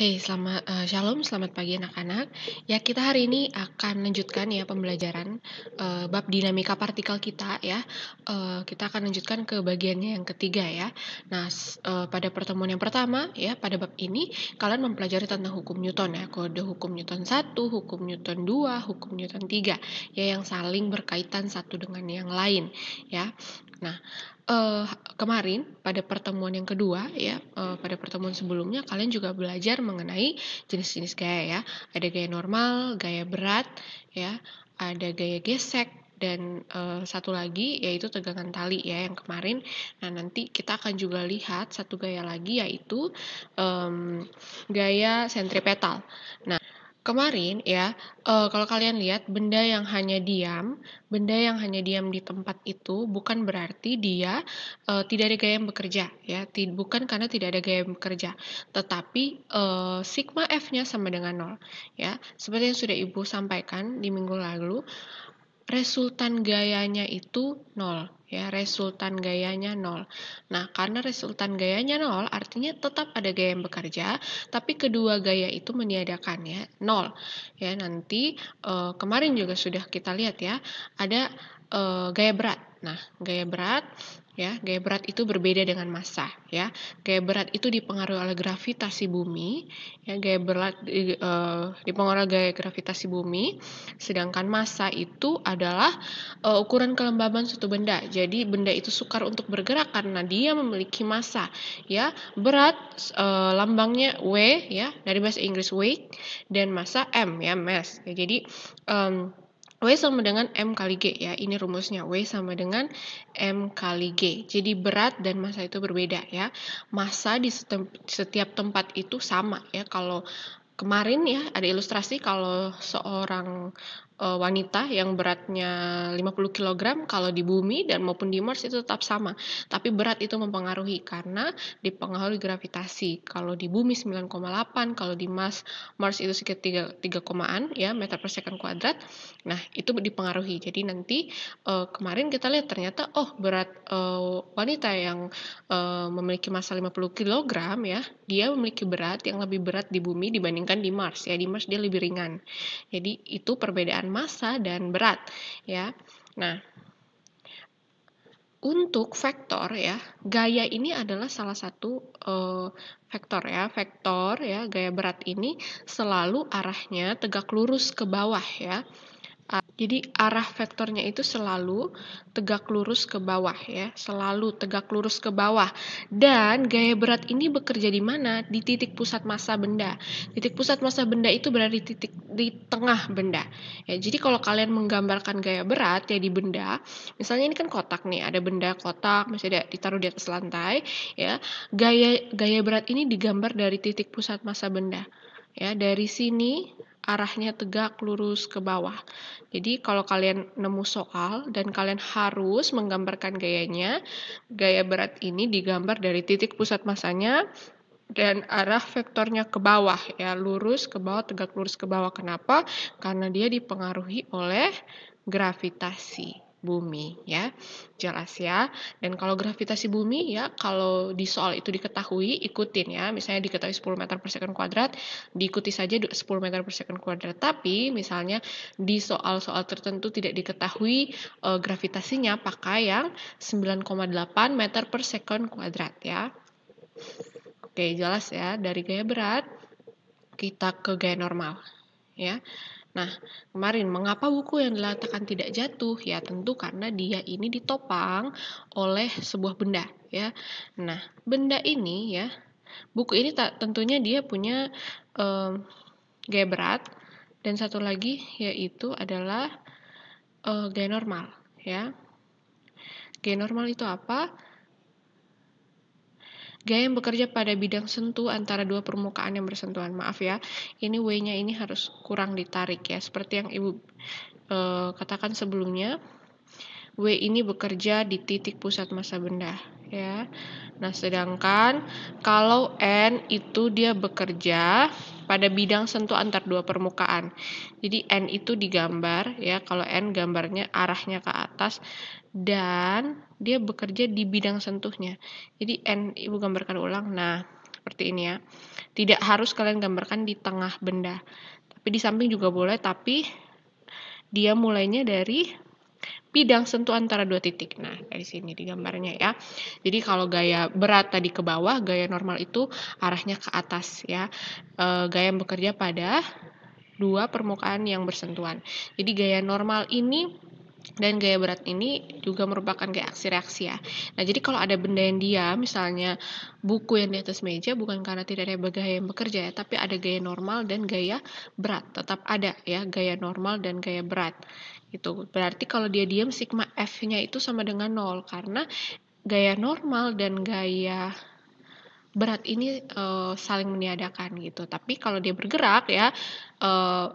Shalom, selamat pagi anak-anak. Ya, kita hari ini akan lanjutkan ya pembelajaran bab dinamika partikel kita ya. Kita akan lanjutkan ke bagiannya yang ketiga ya. Nah, pada pertemuan yang pertama ya, pada bab ini kalian mempelajari tentang hukum Newton ya, kode hukum Newton 1, hukum Newton 2, hukum Newton 3 ya yang saling berkaitan satu dengan yang lain ya. Nah, kemarin pada pertemuan yang kedua ya, pada pertemuan sebelumnya kalian juga belajar mengenai jenis-jenis gaya ya. Ada gaya normal, gaya berat ya, ada gaya gesek dan satu lagi yaitu tegangan tali ya yang kemarin. Nah, nanti kita akan juga lihat satu gaya lagi yaitu gaya sentripetal. Nah, kemarin ya, kalau kalian lihat benda yang hanya diam di tempat itu bukan berarti dia tidak ada gaya yang bekerja ya, bukan karena tidak ada gaya yang bekerja, tetapi sigma F-nya sama dengan 0 ya. Seperti yang sudah Ibu sampaikan di minggu lalu, resultan gayanya itu 0 ya, resultan gayanya 0. Nah, karena resultan gayanya 0 artinya tetap ada gaya yang bekerja, tapi kedua gaya itu meniadakan ya, 0. Ya, nanti kemarin juga sudah kita lihat ya, ada gaya berat. Nah, gaya berat itu berbeda dengan massa ya. Gaya berat itu dipengaruhi oleh gravitasi bumi ya, gaya berat dipengaruhi oleh gaya gravitasi bumi, sedangkan massa itu adalah ukuran kelembaban suatu benda. Jadi benda itu sukar untuk bergerak karena dia memiliki massa ya. Berat lambangnya W ya, dari bahasa Inggris weight, dan massa M ya, mass. Ya, jadi W sama dengan M kali G ya, ini rumusnya. W sama dengan M kali G. Jadi berat dan massa itu berbeda ya. Massa di setiap tempat itu sama ya. Kalau kemarin ya ada ilustrasi kalau seorang wanita yang beratnya 50 kg kalau di bumi dan maupun di Mars itu tetap sama. Tapi berat itu mempengaruhi karena dipengaruhi gravitasi. Kalau di bumi 9,8, kalau di Mars itu sekitar 3 komaan ya, meter per second kuadrat. Nah, itu dipengaruhi. Jadi nanti kemarin kita lihat ternyata berat wanita yang memiliki massa 50 kg ya, dia memiliki berat yang lebih berat di bumi dibandingkan di Mars ya. Di Mars dia lebih ringan. Jadi itu perbedaan massa dan berat ya. Nah, untuk vektor ya, gaya ini adalah salah satu vektor ya. Vektor ya, gaya berat ini selalu arahnya tegak lurus ke bawah ya. Jadi arah vektornya itu selalu tegak lurus ke bawah ya, selalu tegak lurus ke bawah. Dan gaya berat ini bekerja di mana? Di titik pusat massa benda. Titik pusat massa benda itu berada di tengah benda. Ya, jadi kalau kalian menggambarkan gaya berat ya di benda, misalnya ini kan kotak nih, ada benda kotak, misalnya ditaruh di atas lantai, ya. Gaya berat ini digambar dari titik pusat massa benda. Ya, dari sini arahnya tegak lurus ke bawah. Jadi kalau kalian nemu soal dan kalian harus menggambarkan gayanya, gaya berat ini digambar dari titik pusat massanya dan arah vektornya ke bawah ya, lurus ke bawah, tegak lurus ke bawah. Kenapa? Karena dia dipengaruhi oleh gravitasi bumi ya. Jelas ya. Dan kalau gravitasi bumi ya, kalau di soal itu diketahui, ikutin ya. Misalnya diketahui 10 meter per second kuadrat, diikuti saja 10 meter per second kuadrat. Tapi misalnya di soal-soal tertentu tidak diketahui gravitasinya, pakai yang 9,8 meter per second kuadrat ya. Oke, jelas ya. Dari gaya berat kita ke gaya normal ya. Nah, kemarin mengapa buku yang diletakkan tidak jatuh? Ya, tentu karena dia ini ditopang oleh sebuah benda ya. Nah, benda ini ya, buku ini tentunya dia punya gaya berat dan satu lagi yaitu adalah gaya normal ya. Gaya normal itu apa? Gaya yang bekerja pada bidang sentuh antara dua permukaan yang bersentuhan. Maaf ya, ini W-nya ini harus kurang ditarik ya. Seperti yang Ibu katakan sebelumnya, W ini bekerja di titik pusat massa benda ya. Nah, sedangkan kalau N itu dia bekerja pada bidang sentuh antar dua permukaan. Jadi N itu digambar ya, kalau N gambarnya arahnya ke atas dan dia bekerja di bidang sentuhnya. Jadi N Ibu gambarkan ulang. Nah, seperti ini ya. Tidak harus kalian gambarkan di tengah benda, tapi di samping juga boleh, tapi dia mulainya dari bidang sentuh antara dua titik. Nah, dari sini di gambarnya ya. Jadi kalau gaya berat tadi ke bawah, gaya normal itu arahnya ke atas ya. Gaya yang bekerja pada dua permukaan yang bersentuhan. Jadi gaya normal ini dan gaya berat ini juga merupakan gaya aksi reaksi ya. Nah, jadi kalau ada benda yang diam, misalnya buku yang di atas meja, bukan karena tidak ada gaya yang bekerja ya, tapi ada gaya normal dan gaya berat. Tetap ada ya, gaya normal dan gaya berat. Gitu. Berarti kalau dia diam, sigma F-nya itu sama dengan 0, karena gaya normal dan gaya berat ini saling meniadakan gitu. Tapi kalau dia bergerak ya,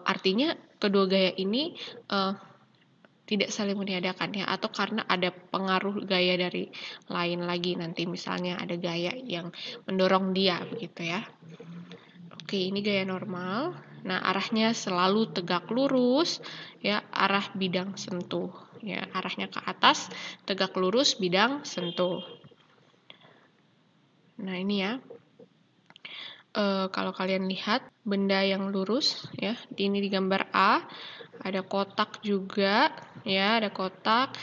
artinya kedua gaya ini tidak saling meniadakan ya, atau karena ada pengaruh gaya dari lain lagi nanti, misalnya ada gaya yang mendorong dia begitu ya. Oke, ini gaya normal. Nah, arahnya selalu tegak lurus ya, arah bidang sentuh ya, arahnya ke atas, tegak lurus bidang sentuh. Nah, ini ya. Kalau kalian lihat benda yang lurus ya, ini di gambar A, ada kotak juga ya, ada kotak.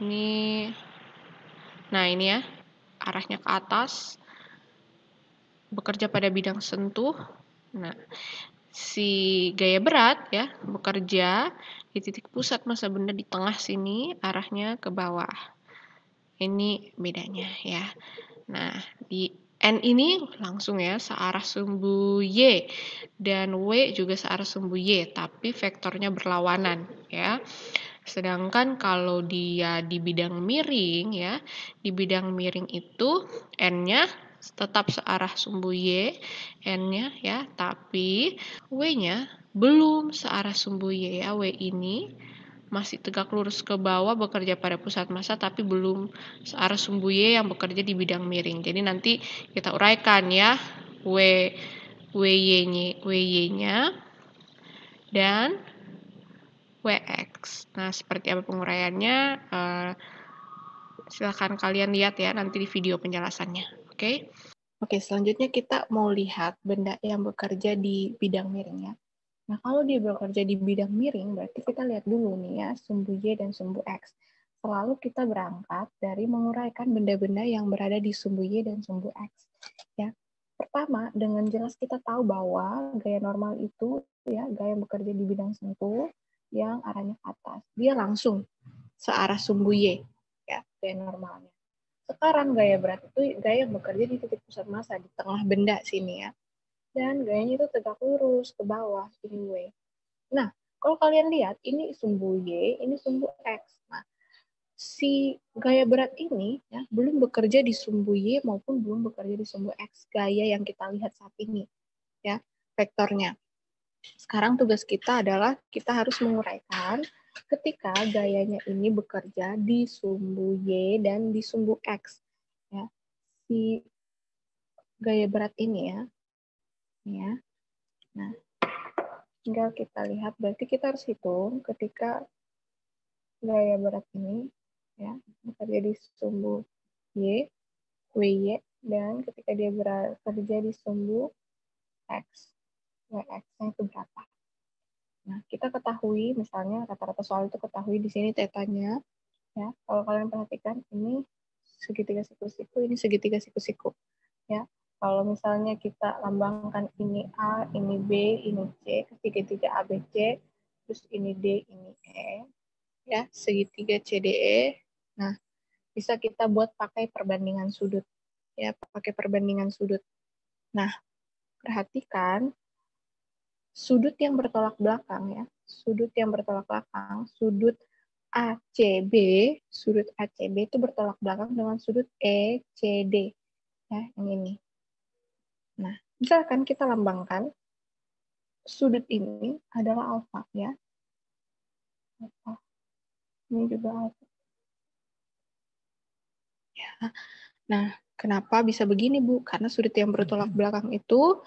Nah ini ya, arahnya ke atas, bekerja pada bidang sentuh. Nah, si gaya berat ya, bekerja di titik pusat massa benda di tengah sini, arahnya ke bawah. Ini bedanya ya. Nah, di N ini langsung ya, searah sumbu Y, dan W juga searah sumbu Y, tapi vektornya berlawanan ya. Sedangkan kalau dia di bidang miring ya, di bidang miring itu N-nya tetap searah sumbu Y, N-nya ya, tapi W-nya belum searah sumbu Y ya. W ini masih tegak lurus ke bawah bekerja pada pusat massa, tapi belum searah sumbu Y yang bekerja di bidang miring. Jadi nanti kita uraikan ya, WY-nya dan WX. Nah, seperti apa penguraiannya? Silahkan kalian lihat ya nanti di video penjelasannya. Oke? Oke, selanjutnya kita mau lihat benda yang bekerja di bidang miring ya. Nah, kalau dia bekerja di bidang miring, berarti kita lihat dulu nih ya, sumbu Y dan sumbu X. Selalu kita berangkat dari menguraikan benda-benda yang berada di sumbu Y dan sumbu X. Ya. Pertama, dengan jelas kita tahu bahwa gaya normal itu ya, gaya yang bekerja di bidang sentuh yang arahnya ke atas. Dia langsung searah sumbu Y, ya, gaya normalnya. Sekarang gaya berat itu gaya yang bekerja di titik pusat massa, di tengah benda sini ya. Dan gayanya itu tegak lurus ke bawah, ini W. Nah, kalau kalian lihat, ini sumbu Y, ini sumbu X. Nah, si gaya berat ini ya, belum bekerja di sumbu Y maupun belum bekerja di sumbu X, gaya yang kita lihat saat ini, ya, vektornya. Sekarang tugas kita adalah kita harus menguraikan ketika gayanya ini bekerja di sumbu Y dan di sumbu X. Ya. Si gaya berat ini ya. Nah, tinggal kita lihat, berarti kita harus hitung ketika gaya berat ini ya bekerja di sumbu Y, WY, dan ketika dia bekerja di sumbu X, WX-nya itu berapa. Nah, kita ketahui, misalnya rata-rata soal itu ketahui di sini tetanya, ya. Kalau kalian perhatikan, ini segitiga siku-siku, ini segitiga siku-siku, ya. Kalau misalnya kita lambangkan ini A, ini B, ini C, segitiga ABC, terus ini D, ini E, ya, segitiga CDE. Nah, bisa kita buat pakai perbandingan sudut, ya, pakai perbandingan sudut. Nah, perhatikan sudut yang bertolak belakang ya, sudut yang bertolak belakang, sudut ACB, sudut ACB itu bertolak belakang dengan sudut ECD, ya, yang ini. Nah, misalkan kita lambangkan sudut ini adalah alfa, ya. Alfa. Ini juga alfa. Ya. Nah, kenapa bisa begini, Bu? Karena sudut yang bertolak belakang itu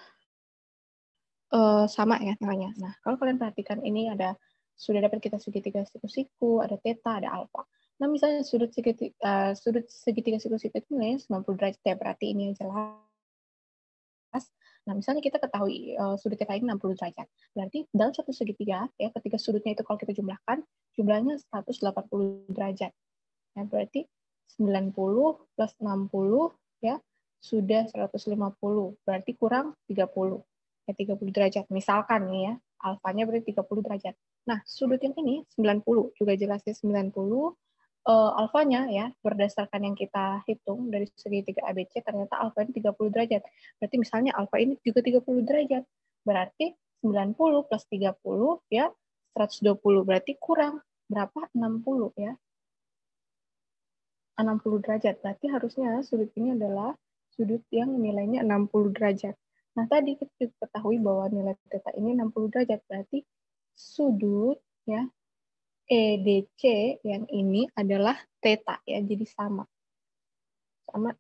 sama ya nilainya. Nah, kalau kalian perhatikan ini sudah dapat kita segitiga siku-siku, ada theta, ada alfa. Nah, misalnya sudut segitiga siku-siku itu nilainya 90 derajat ya, berarti ini yang jelas Nah, misalnya kita ketahui sudut theta ini 60 derajat. Berarti dalam satu segitiga, ya, ketika sudutnya itu kalau kita jumlahkan, jumlahnya 180 derajat. Ya, berarti 90 plus 60, ya, sudah 150. Berarti kurang 30. Ya, 30 derajat. Misalkan nih ya, alfanya berarti 30 derajat. Nah, sudut yang ini 90, juga jelasnya 90. Alfanya ya, berdasarkan yang kita hitung dari segitiga ABC, ternyata alfa ini 30 derajat. Berarti misalnya alfa ini juga 30 derajat. Berarti 90 plus 30 ya 120. Berarti kurang berapa? 60 ya. 60 derajat. Berarti harusnya sudut ini adalah sudut yang nilainya 60 derajat. Nah, tadi kita ketahui bahwa nilai theta ini 60 derajat. Berarti sudut ya EDC yang ini adalah theta ya, jadi sama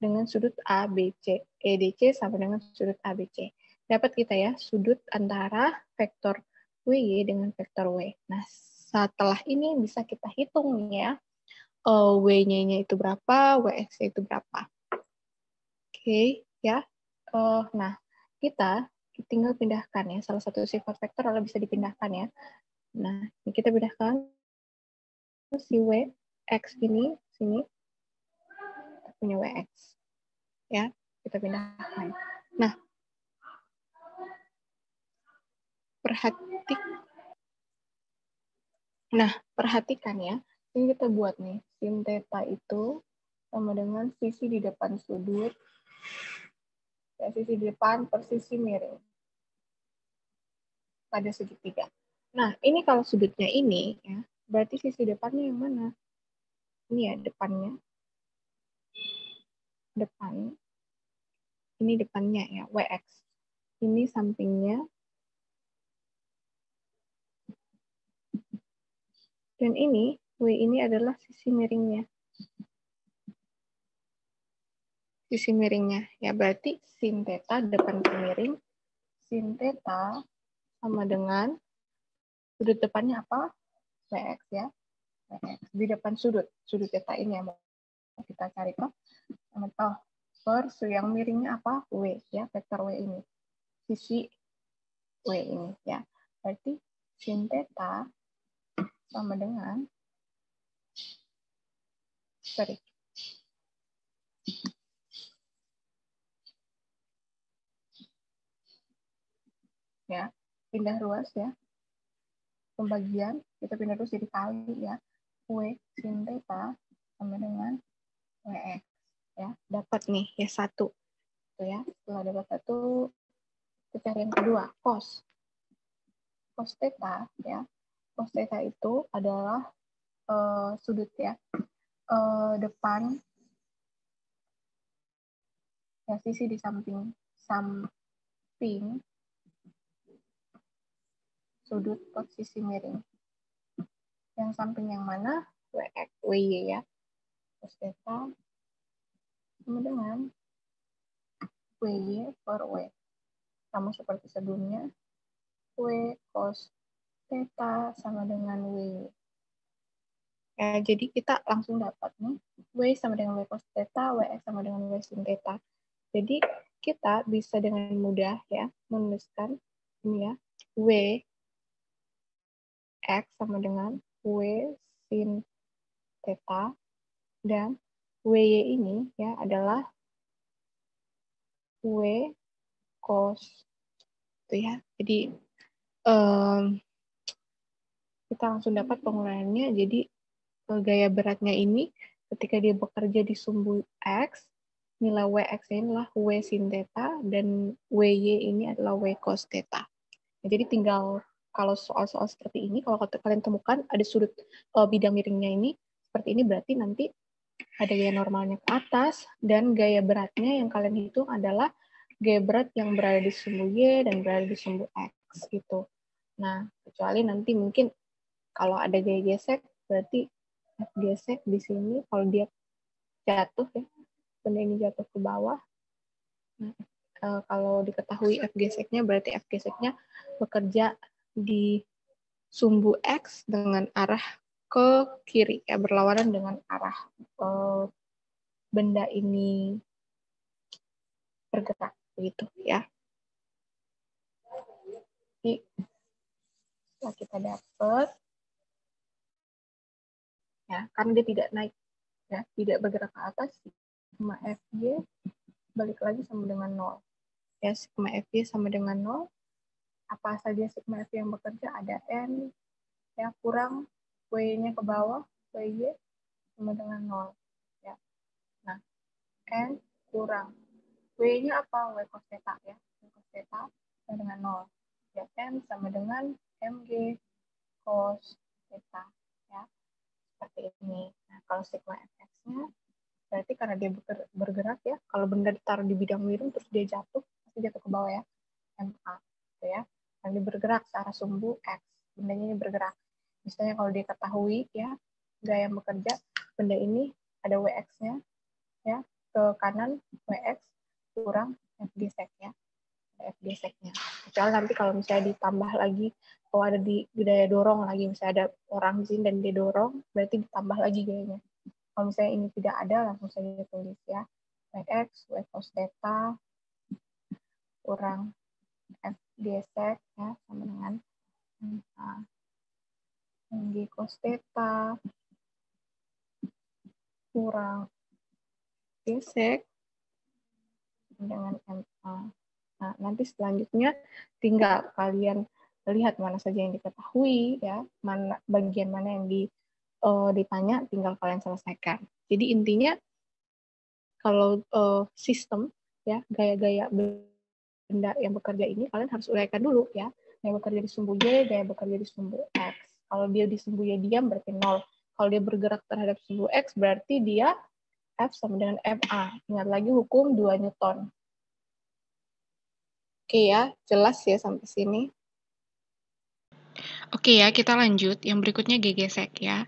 dengan sudut ABC. EDC sama dengan sudut ABC. Dapat kita ya sudut antara vektor WY dengan vektor W. Nah, setelah ini bisa kita hitung ya, W-nya itu berapa, WX-nya itu berapa. Oke, ya. Nah, kita tinggal pindahkan ya, salah satu sifat vektor adalah bisa dipindahkan ya. Nah, ini kita pindahkan si W, X ini, sini, kita punya WX. Ya, kita pindahkan. Nah, perhatikan ya, ini kita buat nih, sin theta itu sama dengan sisi di depan sudut, ya, sisi di depan per sisi miring pada segitiga. Nah, ini kalau sudutnya ini, ya, berarti sisi depannya yang mana? Ini ya, depannya. Depan. Ini depannya ya, WX. Ini sampingnya. Dan ini, W ini adalah sisi miringnya. Sisi miringnya. Ya, berarti sin theta depan ke miring. Sin theta sama dengan sudut depannya apa? WX ya. WX. Di depan sudut. Sudut theta ini yang mau kita cari. Per yang miringnya apa? W ya, vektor W ini. Sisi W ini ya. Berarti sin theta sama dengan ya, pindah ruas ya. Pembagian kita pindah ruas jadi kali ya. W sin theta sama dengan WX ya. Dapat nih ya satu. Tuh ya. Setelah dapat satu, kita cari yang kedua, cos. Cos theta ya. Cos theta itu adalah sudut ya. Depan ya, sisi di samping sudut posisi miring. Yang samping yang mana? WX, WY ya. Cos theta sama dengan WY per W. Sama seperti sebelumnya, W cos theta sama dengan W. Ya, jadi kita langsung dapat nih, W sama dengan W cos theta, WX sama dengan W sin theta. Jadi kita bisa dengan mudah ya menuliskan ini ya, W X sama dengan W sin theta, dan WY ini ya adalah W cos itu ya. Jadi kita langsung dapat pengurayannya. Jadi gaya beratnya ini ketika dia bekerja di sumbu X, nilai WX ini adalah W sin theta dan WY ini adalah W cos theta. Jadi tinggal kalau soal-soal seperti ini, kalau kalian temukan ada sudut bidang miringnya ini seperti ini, berarti nanti ada gaya normalnya ke atas, dan gaya beratnya yang kalian hitung adalah gaya berat yang berada di sumbu Y dan berada di sumbu X gitu. Nah, kecuali nanti mungkin kalau ada gaya gesek, berarti F gesek di sini, kalau dia jatuh ya, benda ini jatuh ke bawah. Nah, kalau diketahui F geseknya, berarti F geseknya bekerja di sumbu X dengan arah ke kiri, ya, berlawanan dengan arah benda ini bergerak, begitu ya. Jadi setelah kita dapat, ya, karena dia tidak naik, ya, tidak bergerak ke atas, sigma Fy balik lagi sama dengan 0. Ya, sigma Fy sama dengan 0. Apa saja sigma Fy yang bekerja? Ada N, ya, kurang W-nya ke bawah, Wy sama dengan 0. Ya. Nah, N kurang. W-nya apa? W cos theta, ya. W cos theta sama dengan 0. Ya, M sama dengan Mg cos theta, ya. Seperti ini. Nah, kalau sigma Fx-nya berarti karena dia bergerak, ya, kalau benda ditaruh di bidang miring terus dia jatuh, pasti jatuh ke bawah, ya, MA, gitu ya. Dan dia bergerak searah sumbu X, bendanya ini bergerak. Misalnya kalau dia ketahui, ya, gaya yang bekerja, benda ini ada Wx-nya, ya, ke kanan Wx kurang Fg sec, ya, Fg sec-nya. Kecuali nanti kalau misalnya ditambah lagi, kalau ada di daya dorong lagi, misalnya ada orang di sini dan dia dorong, berarti ditambah lagi gayanya. Kalau misalnya ini tidak ada, langsung saja tulis, ya. Wx, W cos theta, kurang Fg sec, ya, sama dengan Mg cos theta, kurang Fg sec, dengan MA. Nah, nanti selanjutnya tinggal kalian lihat mana saja yang diketahui, ya, mana bagian mana yang ditanya, tinggal kalian selesaikan. Jadi intinya kalau sistem, ya, gaya-gaya benda yang bekerja ini kalian harus uraikan dulu, ya. Gaya bekerja di sumbu Y, gaya bekerja di sumbu X. Kalau dia di sumbu Y diam berarti 0. Kalau dia bergerak terhadap sumbu X berarti dia F sama dengan MA. Ingat lagi hukum 2 Newton. Oke ya, jelas ya sampai sini. Oke ya, kita lanjut. Yang berikutnya GG sec ya.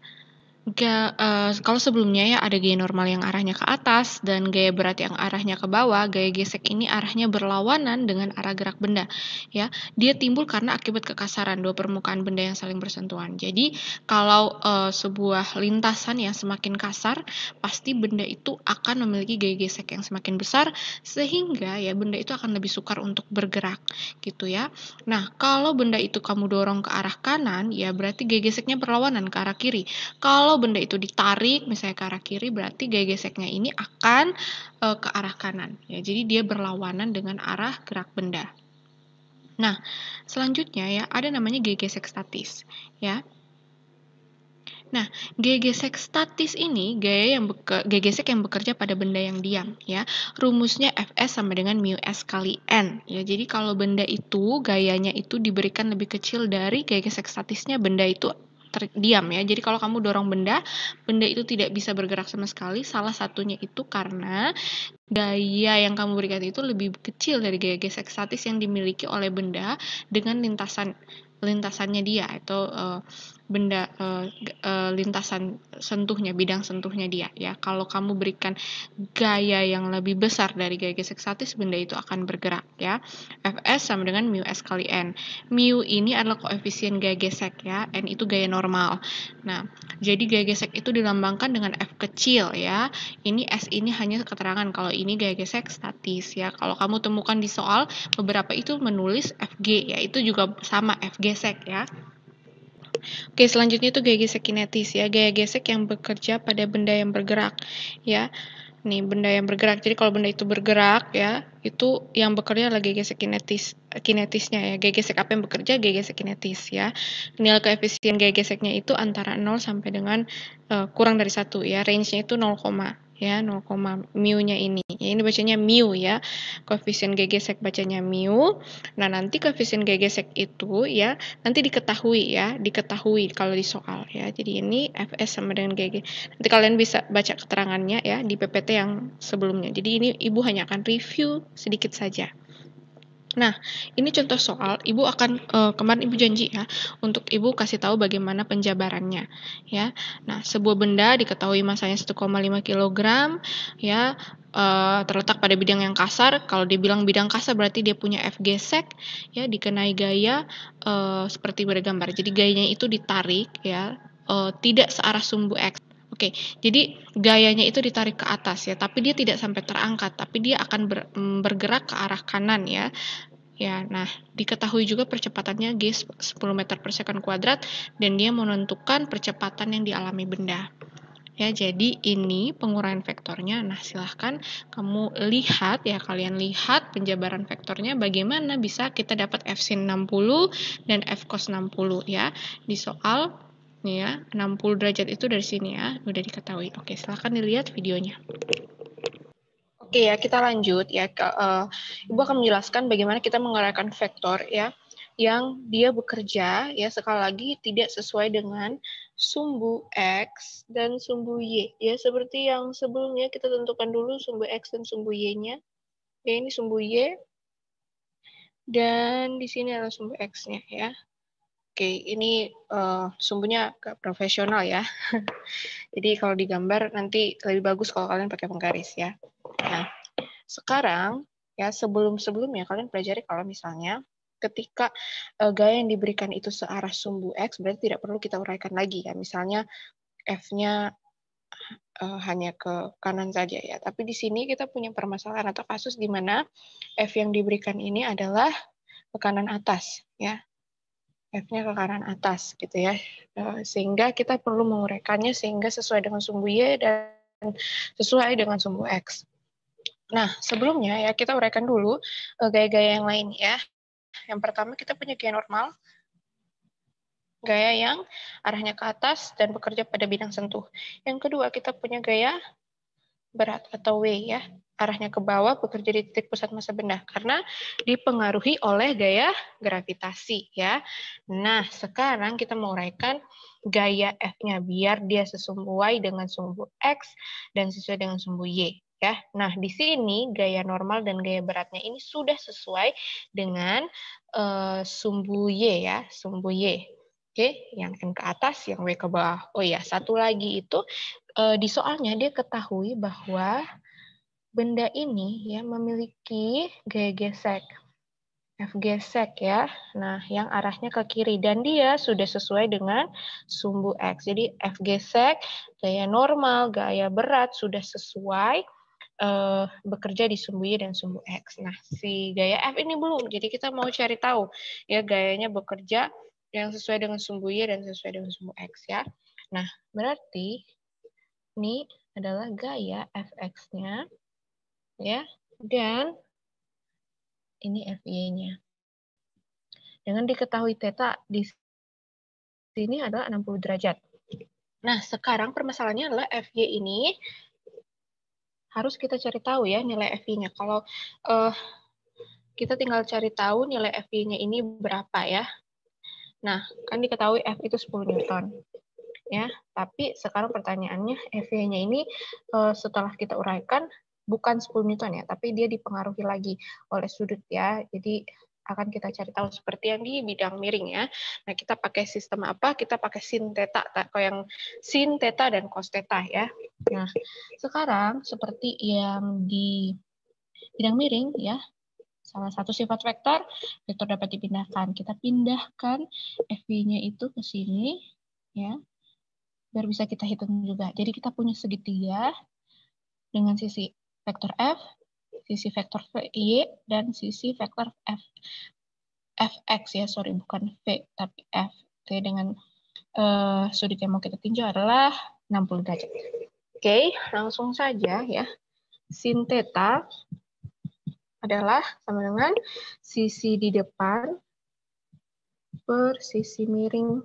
Kalau sebelumnya ya ada gaya normal yang arahnya ke atas dan gaya berat yang arahnya ke bawah, gaya gesek ini arahnya berlawanan dengan arah gerak benda. Ya, dia timbul karena akibat kekasaran dua permukaan benda yang saling bersentuhan. Jadi kalau sebuah lintasan yang semakin kasar, pasti benda itu akan memiliki gaya gesek yang semakin besar sehingga ya benda itu akan lebih sukar untuk bergerak, gitu ya. Nah, kalau benda itu kamu dorong ke arah kanan, ya berarti gaya geseknya berlawanan ke arah kiri. Kalau benda itu ditarik misalnya ke arah kiri, berarti gaya geseknya ini akan ke arah kanan. Ya, jadi dia berlawanan dengan arah gerak benda. Nah, selanjutnya ya ada namanya gaya gesek statis. Ya. Nah, gaya gesek statis ini gaya gesek yang bekerja pada benda yang diam, ya. Rumusnya Fs sama dengan mu s kali n, ya. Jadi kalau benda itu gayanya itu diberikan lebih kecil dari gaya gesek statisnya benda itu diam, ya. Jadi kalau kamu dorong benda itu tidak bisa bergerak sama sekali. Salah satunya itu karena gaya yang kamu berikan itu lebih kecil dari gaya gesek statis yang dimiliki oleh benda dengan lintasannya dia, atau benda lintasan sentuhnya, bidang sentuhnya dia, ya. Kalau kamu berikan gaya yang lebih besar dari gaya gesek statis, benda itu akan bergerak, ya. Fs sama dengan mu s kali n. Mu ini adalah koefisien gaya gesek, ya. N itu gaya normal. Nah, jadi gaya gesek itu dilambangkan dengan F kecil, ya. Ini S ini hanya keterangan kalau ini gaya gesek statis, ya. Kalau kamu temukan di soal, beberapa itu menulis Fg, ya. Itu juga sama F gesek, ya. Oke, selanjutnya itu gaya gesek kinetis, ya. Gaya gesek yang bekerja pada benda yang bergerak, ya. Nih, benda yang bergerak. Jadi kalau benda itu bergerak, ya, itu yang bekerja adalah gaya gesek kinetisnya, ya. Gaya gesek apa yang bekerja? Gaya gesek kinetis, ya. Nilai koefisien gaya geseknya itu antara 0 sampai dengan kurang dari 1, ya. Range-nya itu 0, ya, 0, mu-nya ini. Ya, ini bacanya mu, ya. Koefisien gaya gesek bacanya mu. Nah, nanti koefisien gaya gesek itu, ya, nanti diketahui, ya. Diketahui kalau di soal, ya. Jadi ini Fs sama dengan gaya gesek. Nanti kalian bisa baca keterangannya, ya, di PPT yang sebelumnya. Jadi ini Ibu hanya akan review sedikit saja. Nah, ini contoh soal. Ibu akan kemarin Ibu janji, ya, untuk Ibu kasih tahu bagaimana penjabarannya, ya. Nah, sebuah benda diketahui masanya 1,5 kg, ya, terletak pada bidang yang kasar. Kalau dibilang bidang kasar berarti dia punya F gesek, ya, dikenai gaya seperti pada gambar. Jadi gayanya itu ditarik, ya, tidak searah sumbu X. Oke, jadi gayanya itu ditarik ke atas, ya, tapi dia tidak sampai terangkat, tapi dia akan bergerak ke arah kanan, ya. Ya, nah diketahui juga percepatannya G 10 meter per second kuadrat dan dia menentukan percepatan yang dialami benda. Ya, jadi ini penguraian vektornya. Nah, silahkan kamu lihat ya, kalian lihat penjabaran vektornya bagaimana bisa kita dapat F sin 60 dan F cos 60 ya. Di soal nih ya, 60 derajat itu dari sini ya, udah diketahui. Oke, silahkan dilihat videonya. Oke ya, kita lanjut ya. Ibu akan menjelaskan bagaimana kita menguraikan vektor ya, yang dia bekerja ya, sekali lagi tidak sesuai dengan sumbu X dan sumbu Y ya, seperti yang sebelumnya kita tentukan dulu sumbu X dan sumbu Y-nya. Ya, ini sumbu Y dan di sini adalah sumbu X-nya ya. Oke, ini sumbunya agak profesional ya. Jadi kalau digambar nanti lebih bagus kalau kalian pakai penggaris ya. Nah, sekarang ya sebelum-sebelumnya kalian pelajari kalau misalnya ketika gaya yang diberikan itu searah sumbu X, berarti tidak perlu kita uraikan lagi ya. Misalnya F-nya hanya ke kanan saja ya. Tapi di sini kita punya permasalahan atau kasus di mana F yang diberikan ini adalah ke kanan atas ya. F-nya ke kanan atas gitu ya. Sehingga kita perlu menguraikannya sehingga sesuai dengan sumbu Y dan sesuai dengan sumbu X. Nah, sebelumnya ya kita uraikan dulu gaya-gaya yang lain ya. Yang pertama kita punya gaya normal, gaya yang arahnya ke atas dan bekerja pada bidang sentuh. Yang kedua kita punya gaya berat atau W ya, arahnya ke bawah bekerja di titik pusat massa benda karena dipengaruhi oleh gaya gravitasi ya. Nah, sekarang kita menguraikan gaya F-nya biar dia sesuai dengan sumbu X dan sesuai dengan sumbu Y ya. Nah, di sini gaya normal dan gaya beratnya ini sudah sesuai dengan sumbu Y ya, sumbu Y. Oke, yang N ke atas, yang W ke bawah. Oh ya, satu lagi itu di soalnya dia ketahui bahwa benda ini ya memiliki gaya gesek. F gesek ya. Nah, yang arahnya ke kiri dan dia sudah sesuai dengan sumbu X. Jadi F gesek, gaya normal, gaya berat sudah sesuai bekerja di sumbu Y dan sumbu X. Nah, si gaya F ini belum. Jadi kita mau cari tahu ya gayanya bekerja yang sesuai dengan sumbu Y dan sesuai dengan sumbu X ya. Nah, berarti ini adalah gaya Fx-nya ya, dan ini Fy-nya. Dengan diketahui theta di sini adalah 60 derajat. Nah, sekarang permasalahannya adalah Fy ini harus kita cari tahu ya nilai Fy-nya. Kalau kita tinggal cari tahu nilai Fy-nya ini berapa ya. Nah, kan diketahui F itu 10 Newton. Ya, tapi sekarang pertanyaannya Fy-nya ini setelah kita uraikan bukan 10 Newton ya, tapi dia dipengaruhi lagi oleh sudut ya. Jadi akan kita cari tahu seperti yang di bidang miring ya. Nah, kita pakai sistem apa? Kita pakai sin theta, yang sin theta dan cos theta ya. Nah, sekarang seperti yang di bidang miring ya, salah satu sifat vektor dapat dipindahkan. Kita pindahkan Fy-nya itu ke sini ya, biar bisa kita hitung juga. Jadi kita punya segitiga dengan sisi vektor F, sisi vektor Y, dan sisi vektor Fx ya, sorry bukan V, tapi F. Oke, dengan sudut yang mau kita tinjau adalah 60 derajat. Oke, langsung saja ya. Sin theta adalah sama dengan sisi di depan per sisi miring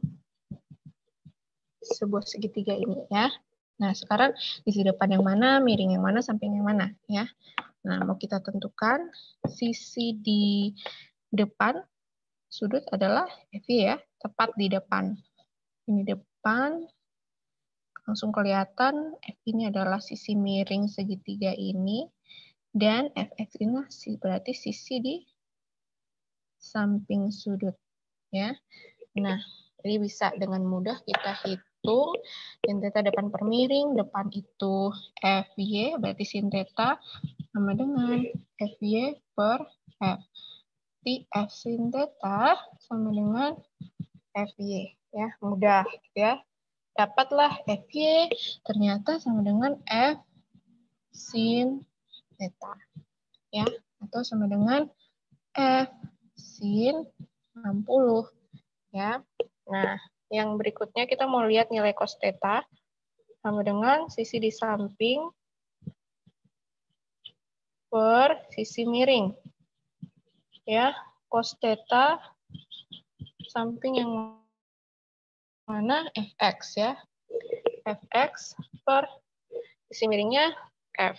sebuah segitiga ini ya. Nah, sekarang sisi depan yang mana, miring yang mana, samping yang mana ya. Nah, mau kita tentukan sisi di depan sudut adalah Fy ya, tepat di depan. Ini depan, langsung kelihatan F ini adalah sisi miring segitiga ini, dan Fx ini berarti sisi di samping sudut ya. Nah, jadi bisa dengan mudah kita hitung sin theta depan per miring, depan itu Fy, berarti sin theta sama dengan Fy per F. Jadi F sin theta sama dengan Fy. Ya, mudah ya. Dapatlah Fy ternyata sama dengan F sin theta. Ya, atau sama dengan F sin 60 ya. Nah, yang berikutnya kita mau lihat nilai cos theta sama dengan sisi di samping per sisi miring. Ya, cos theta samping yang mana? Fx ya. Fx per sisi miringnya F.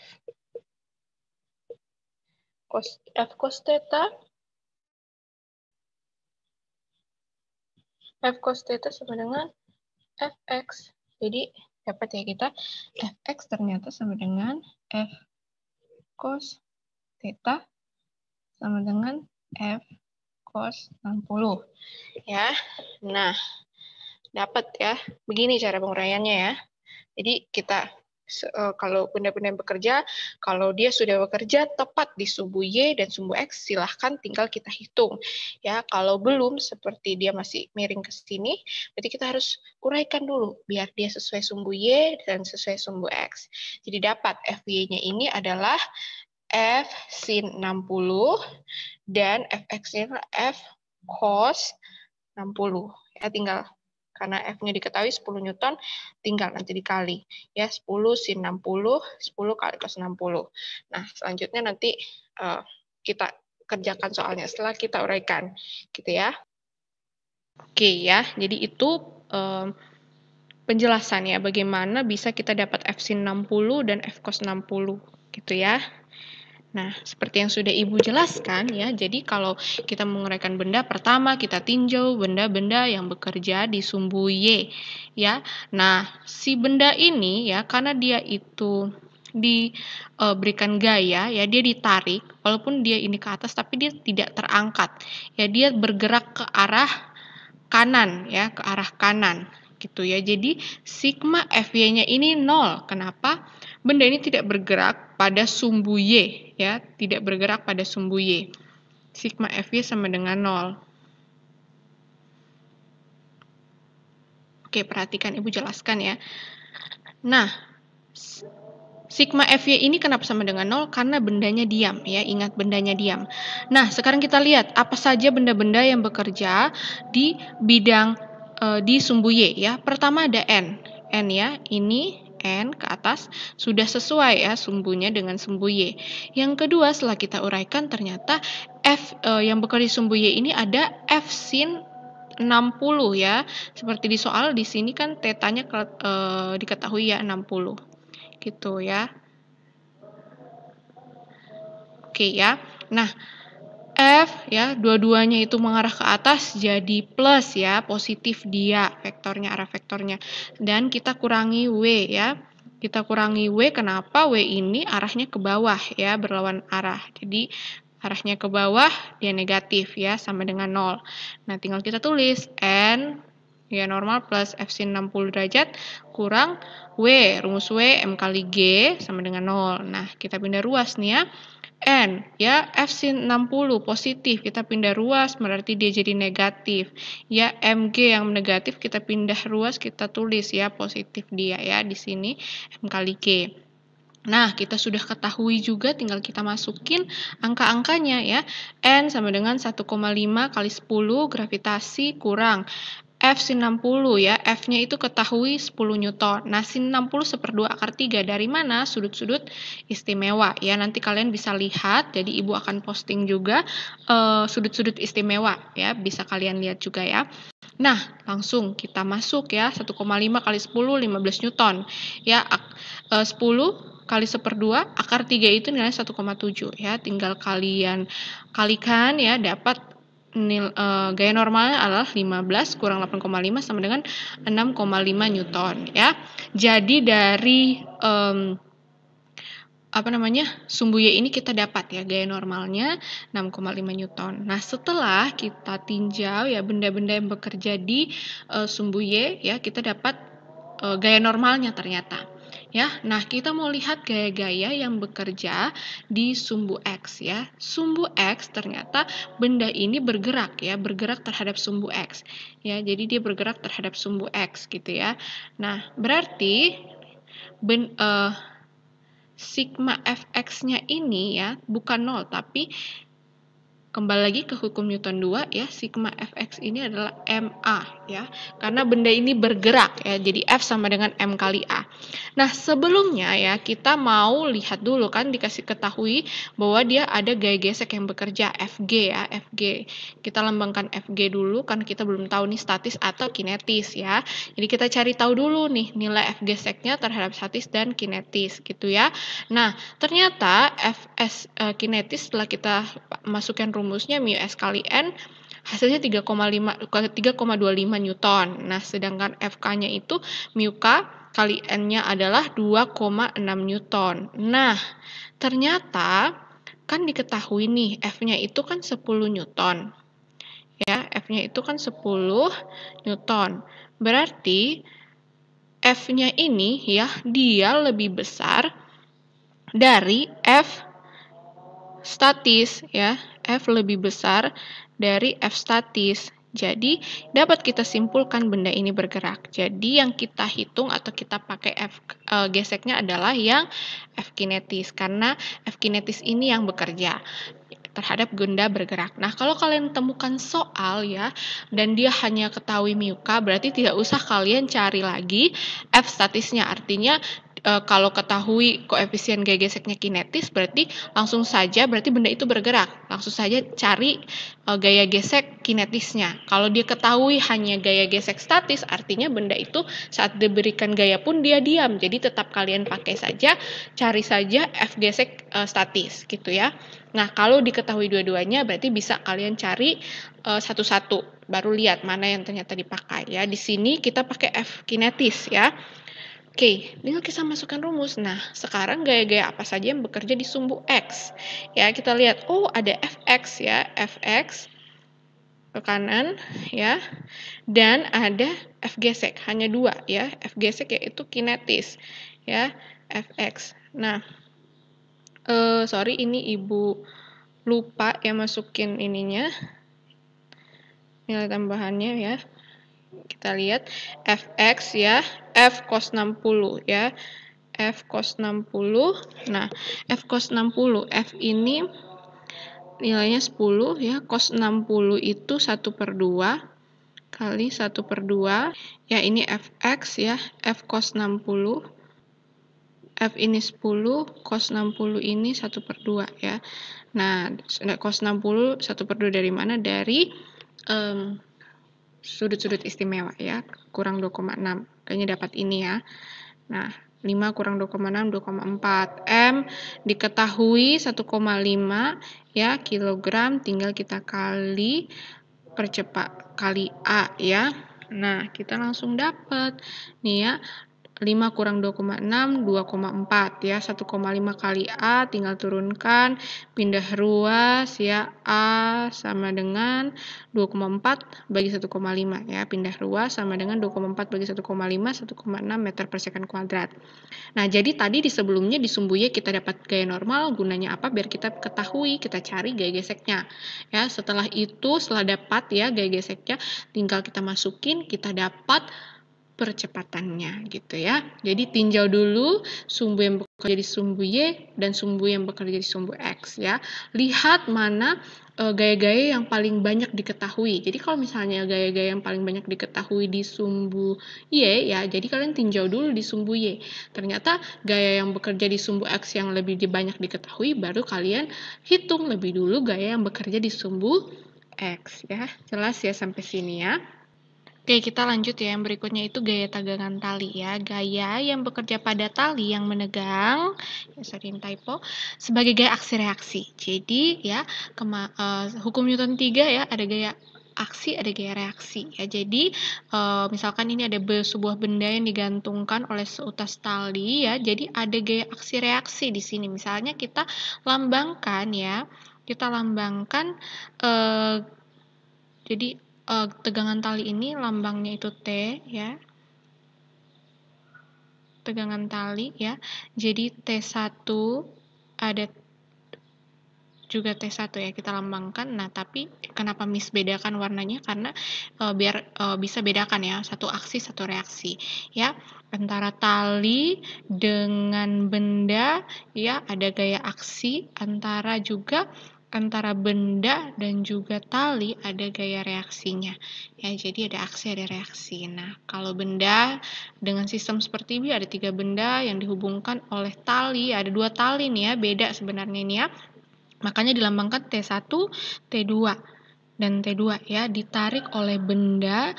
F cos theta sama dengan Fx. Jadi dapat ya kita Fx ternyata sama dengan F cos theta sama dengan F cos 60 ya. Nah, dapat ya. Begini cara penguraiannya ya. Jadi kita kalau benda-benda yang bekerja, kalau dia sudah bekerja tepat di sumbu Y dan sumbu X, silahkan tinggal kita hitung. Ya, kalau belum, seperti dia masih miring ke sini, berarti kita harus uraikan dulu, biar dia sesuai sumbu Y dan sesuai sumbu X. Jadi dapat FY-nya ini adalah F sin 60, dan Fx-nya adalah F cos 60. Ya, tinggal karena F-nya diketahui 10 Newton, tinggal nanti dikali. Ya, 10 sin 60, 10 kali cos 60. Nah, selanjutnya nanti kita kerjakan soalnya setelah kita uraikan. Gitu ya. Oke ya, jadi itu penjelasan ya, bagaimana bisa kita dapat F sin 60 dan F cos 60. Gitu ya. Nah, seperti yang sudah Ibu jelaskan ya, jadi kalau kita menguraikan benda, pertama kita tinjau benda-benda yang bekerja di sumbu Y, ya. Nah, si benda ini ya, karena dia itu diberikan gaya, ya dia ditarik, walaupun dia ini ke atas, tapi dia tidak terangkat, ya dia bergerak ke arah kanan, ya ke arah kanan, gitu ya. Jadi sigma Fy-nya ini 0. Kenapa? Benda ini tidak bergerak pada sumbu Y, ya, tidak bergerak pada sumbu Y. Sigma Fy sama dengan 0. Oke, perhatikan Ibu jelaskan ya. Nah, sigma Fy ini kenapa sama dengan 0? Karena bendanya diam, ya, ingat bendanya diam. Nah, sekarang kita lihat apa saja benda-benda yang bekerja di bidang di sumbu Y, ya. Pertama ada N ya, ini N ke atas sudah sesuai ya sumbunya dengan sumbu Y. Yang kedua, setelah kita uraikan ternyata F yang bekerja di sumbu Y ini ada F sin 60 ya. Seperti di soal di sini kan tetanya diketahui ya 60. Gitu ya. Oke ya. Nah, F ya, dua-duanya itu mengarah ke atas jadi plus ya, positif dia vektornya, arah vektornya. Dan kita kurangi W ya. Kita kurangi W, kenapa? W ini arahnya ke bawah ya, berlawan arah. Jadi arahnya ke bawah, dia negatif ya, sama dengan 0. Nah, tinggal kita tulis N ya normal plus F sin 60 derajat kurang W, rumus W M kali G sama dengan 0. Nah, kita pindah ruas nih ya. N ya F sin 60 positif, kita pindah ruas berarti dia jadi negatif. Ya MG yang negatif kita pindah ruas, kita tulis ya positif dia ya di sini M kali G. Nah, kita sudah ketahui juga, tinggal kita masukin angka-angkanya ya. N sama dengan 1,5 kali 10 gravitasi kurang F sin 60 ya, F-nya itu ketahui 10 Newton. Nah, sin 60 1/2 akar 3. Dari mana? Sudut-sudut istimewa. Ya, nanti kalian bisa lihat, jadi Ibu akan posting juga sudut-sudut istimewa. Ya, bisa kalian lihat juga ya. Nah, langsung kita masuk ya, 1,5 kali 10, 15 Newton. Ya, 10 kali 1/2, akar 3 itu nilai 1,7 ya. Tinggal kalian kalikan ya, dapat gaya normalnya adalah 15 kurang 8,5 sama dengan 6,5 Newton ya. Jadi dari sumbu Y ini kita dapat ya gaya normalnya 6,5 Newton. Nah, setelah kita tinjau ya benda-benda yang bekerja di sumbu Y ya, kita dapat gaya normalnya ternyata. Ya, nah kita mau lihat gaya-gaya yang bekerja di sumbu X ya. Sumbu X ternyata benda ini bergerak ya, bergerak terhadap sumbu X. Ya, jadi dia bergerak terhadap sumbu X gitu ya. Nah, berarti sigma Fx-nya ini ya bukan 0 tapi kembali lagi ke hukum Newton 2 ya, sigma Fx ini adalah MA ya, karena benda ini bergerak ya, jadi F sama dengan M kali A. Nah, sebelumnya ya, kita mau lihat dulu kan dikasih ketahui bahwa dia ada gaya gesek yang bekerja, Fg ya, Fg. Kita lambangkan Fg dulu karena kita belum tahu nih statis atau kinetis ya. Jadi kita cari tahu dulu nih nilai F geseknya terhadap statis dan kinetis gitu ya. Nah, ternyata Fs kinetis setelah kita masukkan rumusnya mu S kali N hasilnya 3,25 Newton. Nah, sedangkan Fk-nya itu mu K kali N-nya adalah 2,6 Newton. Nah, ternyata kan diketahui nih F-nya itu kan 10 Newton. Ya, F-nya itu kan 10 Newton. Berarti F-nya ini ya, dia lebih besar dari F statis ya, F lebih besar dari F statis. Jadi dapat kita simpulkan benda ini bergerak. Jadi yang kita hitung atau kita pakai F geseknya adalah yang F kinetis karena F kinetis ini yang bekerja terhadap benda bergerak. Nah, kalau kalian temukan soal ya, dan dia hanya ketahui mu K, berarti tidak usah kalian cari lagi F statisnya. Artinya kalau ketahui koefisien gaya geseknya kinetis, berarti langsung saja berarti benda itu bergerak. Langsung saja cari gaya gesek kinetisnya. Kalau dia ketahui hanya gaya gesek statis, artinya benda itu saat diberikan gaya pun dia diam. Jadi tetap kalian pakai saja, cari saja F gesek statis gitu ya. Nah, kalau diketahui dua-duanya berarti bisa kalian cari satu-satu. Baru lihat mana yang ternyata dipakai ya. Di sini kita pakai F kinetis ya. Oke, tinggal kita masukkan rumus. Nah, sekarang gaya-gaya apa saja yang bekerja di sumbu X? Ya, kita lihat. Oh, ada Fx ya. Fx ke kanan ya. Dan ada F gesek. Hanya dua ya. F gesek yaitu kinetis. Ya, Fx. Nah, sorry ini Ibu lupa ya masukin ininya. Nilai tambahannya ya. Kita lihat Fx ya, F cos 60 ya. F cos 60. Nah, F cos 60, F ini nilainya 10 ya. Cos 60 itu 1/2 kali 1/2. Ya, ini Fx ya, F cos 60. F ini 10, cos 60 ini 1/2 ya. Nah, cos 60 1/2 dari mana? Dari sudut-sudut istimewa ya, kurang 2,6. Kayaknya dapat ini ya. Nah, 5 kurang 2,6, 2,4. M diketahui 1,5 ya, kilogram, tinggal kita kali percepat kali A ya. Nah, kita langsung dapat nih ya. 5 kurang 2,6, 2,4 ya. 1,5 kali A, tinggal turunkan, pindah ruas ya. A sama dengan 2,4 bagi 1,5 ya. Pindah ruas sama dengan 2,4 bagi 1,5, 1,6 meter per second kuadrat. Nah, jadi tadi di sebelumnya di sumbu Y kita dapat gaya normal, gunanya apa? Biar kita ketahui, kita cari gaya geseknya. Ya, setelah itu, setelah dapat ya gaya geseknya, tinggal kita masukin, kita dapat percepatannya gitu ya. Jadi tinjau dulu sumbu yang bekerja di sumbu Y dan sumbu yang bekerja di sumbu X ya. Lihat mana gaya-gaya yang paling banyak diketahui. Jadi kalau misalnya gaya-gaya yang paling banyak diketahui di sumbu Y ya, jadi kalian tinjau dulu di sumbu Y. Ternyata gaya yang bekerja di sumbu X yang lebih banyak diketahui, baru kalian hitung lebih dulu gaya yang bekerja di sumbu X ya. Jelas ya sampai sini ya. Oke, kita lanjut ya. Yang berikutnya itu gaya tegangan tali ya. Gaya yang bekerja pada tali yang menegang, ya sorry typo, sebagai gaya aksi reaksi. Jadi ya, hukum Newton 3 ya, ada gaya aksi, ada gaya reaksi ya. Jadi misalkan ini ada sebuah benda yang digantungkan oleh seutas tali ya. Jadi ada gaya aksi reaksi di sini. Misalnya kita lambangkan ya, jadi tegangan tali ini lambangnya itu T ya. Tegangan tali ya. Jadi T1 ada juga T1 ya kita lambangkan. Nah, tapi kenapa Miss bedakan warnanya? Karena biar bisa bedakan ya, satu aksi satu reaksi ya. Antara tali dengan benda ya ada gaya aksi, antara juga antara benda dan juga tali ada gaya reaksinya. Ya, jadi ada aksi, ada reaksi. Nah, kalau benda dengan sistem seperti ini ada 3 benda yang dihubungkan oleh tali, ada 2 tali nih ya, beda sebenarnya ini ya. Makanya dilambangkan T1, T2. Dan T2 ya, ditarik oleh benda,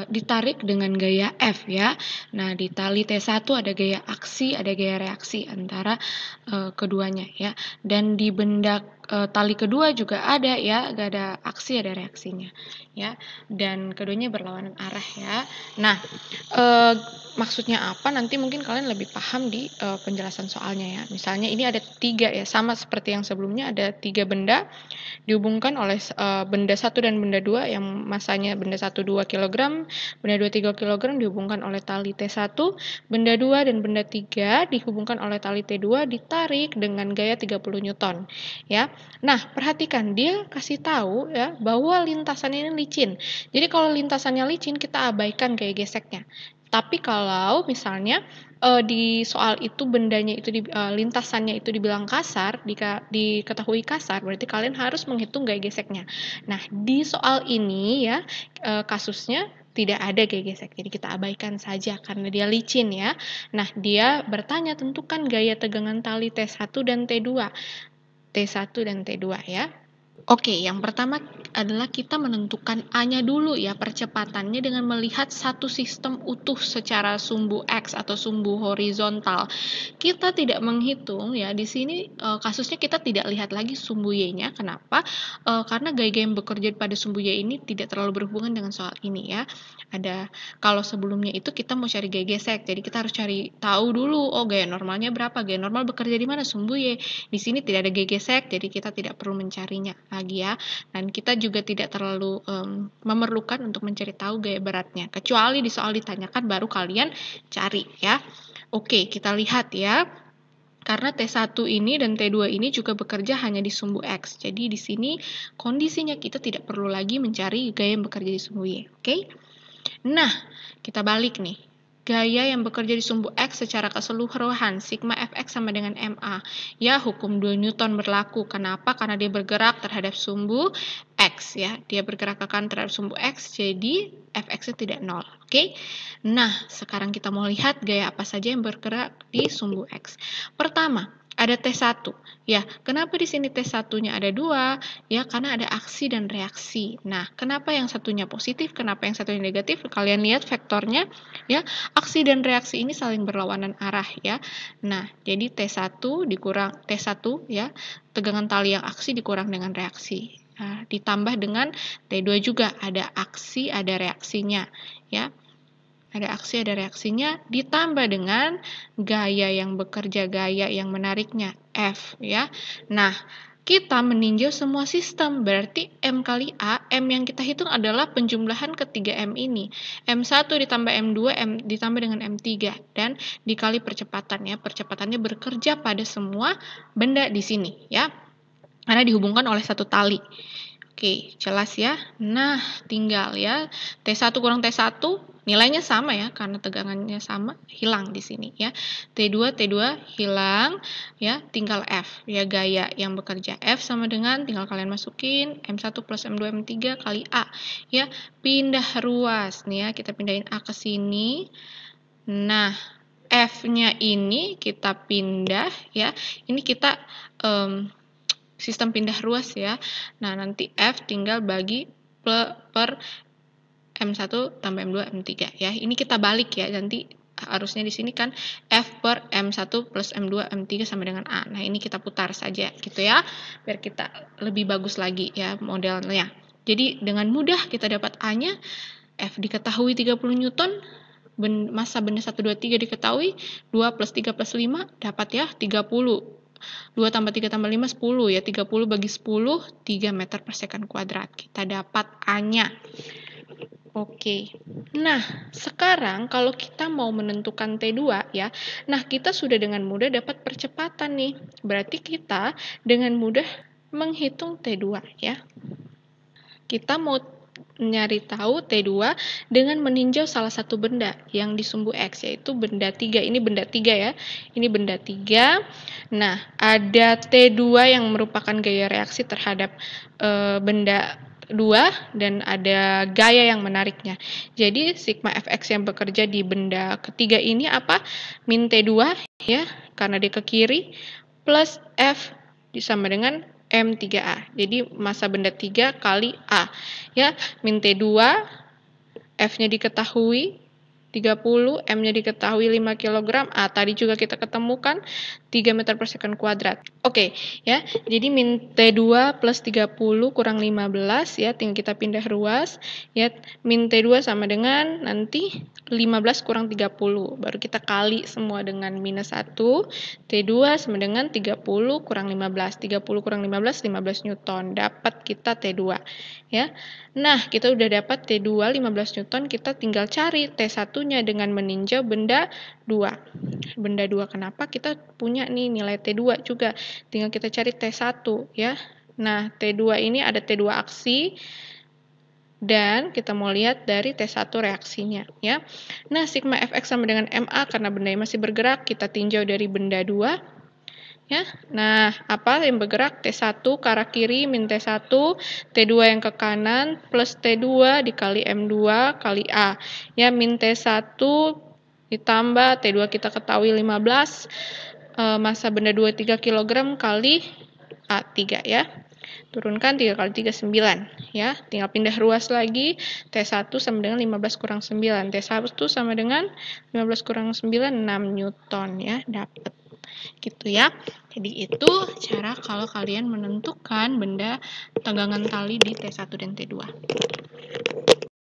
ditarik dengan gaya F ya. Nah, di tali T1 ada gaya aksi, ada gaya reaksi antara keduanya ya. Dan di benda tali kedua juga ada ya, ada aksi, ada reaksinya ya. Dan keduanya berlawanan arah ya. Nah, maksudnya apa nanti mungkin kalian lebih paham di penjelasan soalnya ya. Misalnya ini ada 3 ya, sama seperti yang sebelumnya, ada 3 benda dihubungkan oleh benda 1 dan benda 2 yang masanya benda 1 2 kg, benda 2 3 kg dihubungkan oleh tali T1, benda 2 dan benda 3 dihubungkan oleh tali T2 ditarik dengan gaya 30 Newton ya. Nah, perhatikan dia kasih tahu ya bahwa lintasannya ini licin. Jadi kalau lintasannya licin kita abaikan gaya geseknya. Tapi kalau misalnya di soal itu bendanya itu lintasannya itu dibilang kasar, diketahui kasar, berarti kalian harus menghitung gaya geseknya. Nah, di soal ini ya kasusnya tidak ada gaya gesek, jadi kita abaikan saja karena dia licin ya. Nah, dia bertanya tentukan gaya tegangan tali T1 dan T2. T1 dan T2 ya. Oke, yang pertama adalah kita menentukan A-nya dulu ya, percepatannya dengan melihat satu sistem utuh secara sumbu X atau sumbu horizontal. Kita tidak menghitung ya, di sini kasusnya kita tidak lihat lagi sumbu Y-nya. Kenapa? Karena gaya-gaya yang bekerja pada sumbu Y ini tidak terlalu berhubungan dengan soal ini ya. Kalau sebelumnya itu kita mau cari gaya gesek, jadi kita harus cari tahu dulu, oh gaya normalnya berapa, gaya normal bekerja di mana, sumbu Y. Di sini tidak ada gaya gesek, jadi kita tidak perlu mencarinya lagi ya. Dan kita juga tidak terlalu memerlukan untuk mencari tahu gaya beratnya, kecuali di soal ditanyakan baru kalian cari ya. Oke, kita lihat ya. Karena T1 ini dan T2 ini juga bekerja hanya di sumbu X. Jadi di sini kondisinya kita tidak perlu lagi mencari gaya yang bekerja di sumbu Y. Oke? Nah, kita balik nih. Gaya yang bekerja di sumbu X secara keseluruhan, sigma Fx sama dengan MA. Ya, hukum 2 Newton berlaku. Kenapa? Karena dia bergerak terhadap sumbu X ya. Dia bergerak ke kanan terhadap sumbu X, jadi Fx-nya tidak 0. Oke? Nah, sekarang kita mau lihat gaya apa saja yang bergerak di sumbu X. Pertama, ada T1. Ya, kenapa di sini T1-nya ada 2? Ya, karena ada aksi dan reaksi. Nah, kenapa yang satunya positif, kenapa yang satunya negatif? Kalian lihat vektornya, ya. Aksi dan reaksi ini saling berlawanan arah, ya. Nah, jadi T1 dikurang T1 ya, tegangan tali yang aksi dikurang dengan reaksi. Nah, ditambah dengan T2 juga ada aksi, ada reaksinya, ya. Ada aksi, ada reaksinya, ditambah dengan gaya yang bekerja, gaya yang menariknya, F ya. Nah, kita meninjau semua sistem, berarti M kali A, M yang kita hitung adalah penjumlahan ketiga M ini. M1 ditambah M2, M ditambah dengan M3, dan dikali percepatannya. Percepatannya bekerja pada semua benda di sini ya, karena dihubungkan oleh satu tali. Oke, jelas ya. Nah, tinggal ya, T1 kurang T1, nilainya sama ya, karena tegangannya sama, hilang di sini ya. T2 hilang, ya, tinggal F. Ya, gaya yang bekerja F sama dengan, tinggal kalian masukin, M1 plus M2, M3 kali A. Ya, pindah ruas. Nih ya, kita pindahin A ke sini. Nah, F-nya ini kita pindah, ya. Ini kita sistem pindah ruas ya. Nah, nanti F tinggal bagi per M1 tambah M2, M3 ya. Ini kita balik ya, nanti harusnya di sini kan F per M1 plus M2, M3 sama dengan A. Nah, ini kita putar saja gitu ya, biar kita lebih bagus lagi ya modelnya. Jadi, dengan mudah kita dapat A-nya, F diketahui 30 Newton, massa benda 1, 2, 3 diketahui, 2 plus 3 plus 5 dapat ya 30. 2 tambah 3 tambah 5, 10 ya. 30 bagi 10, 3 meter per second kuadrat. Kita dapat A-nya. Oke. Nah, sekarang kalau kita mau menentukan T2 ya, nah kita sudah dengan mudah dapat percepatan nih. Berarti kita dengan mudah menghitung T2 ya. Kita mau nyari tahu T2 dengan meninjau salah satu benda yang di sumbu X, yaitu benda 3. Ini benda 3 ya. Ini benda 3. Nah, ada T2 yang merupakan gaya reaksi terhadap benda 2 dan ada gaya yang menariknya. Jadi, sigma Fx yang bekerja di benda ketiga ini apa? Min T2 ya, karena dia ke kiri, plus F sama dengan M3A. Jadi massa benda 3 kali A. Ya, min T2, F-nya diketahui 30, M-nya diketahui 5 kg. Tadi juga kita ketemukan 3 meter per second kuadrat. Oke, ya. Jadi min T2 plus 30 kurang 15 ya, tinggal kita pindah ruas. Ya, min T2 sama dengan nanti 15 kurang 30. Baru kita kali semua dengan minus 1. T2 sama dengan 30 kurang 15. 30 kurang 15, 15 Newton. Dapat kita T2. Ya. Nah, kita udah dapat T2 15 Newton, kita tinggal cari T1-nya dengan meninjau benda 2. Benda 2 kenapa? Kita punya nih nilai T2 juga. Tinggal kita cari T1 ya. Nah, T2 ini ada T2 aksi dan kita mau lihat dari T1 reaksinya ya. Nah, sigma Fx sama dengan MA karena bendanya masih bergerak, kita tinjau dari benda 2. Ya, nah apa yang bergerak? T1 ke arah kiri min T1, T2 yang ke kanan plus T2 dikali M2 kali A. Ya, min T1 ditambah T2 kita ketahui 15, massa benda 2 3 kg kali A3 ya. Turunkan 3 kali 3 9 ya. Tinggal pindah ruas lagi. T1 sama dengan 15 kurang 9. T1 sama dengan 15 kurang 9 6 Newton ya, dapat. Gitu ya. Jadi itu cara kalau kalian menentukan benda tegangan tali di T1 dan T2.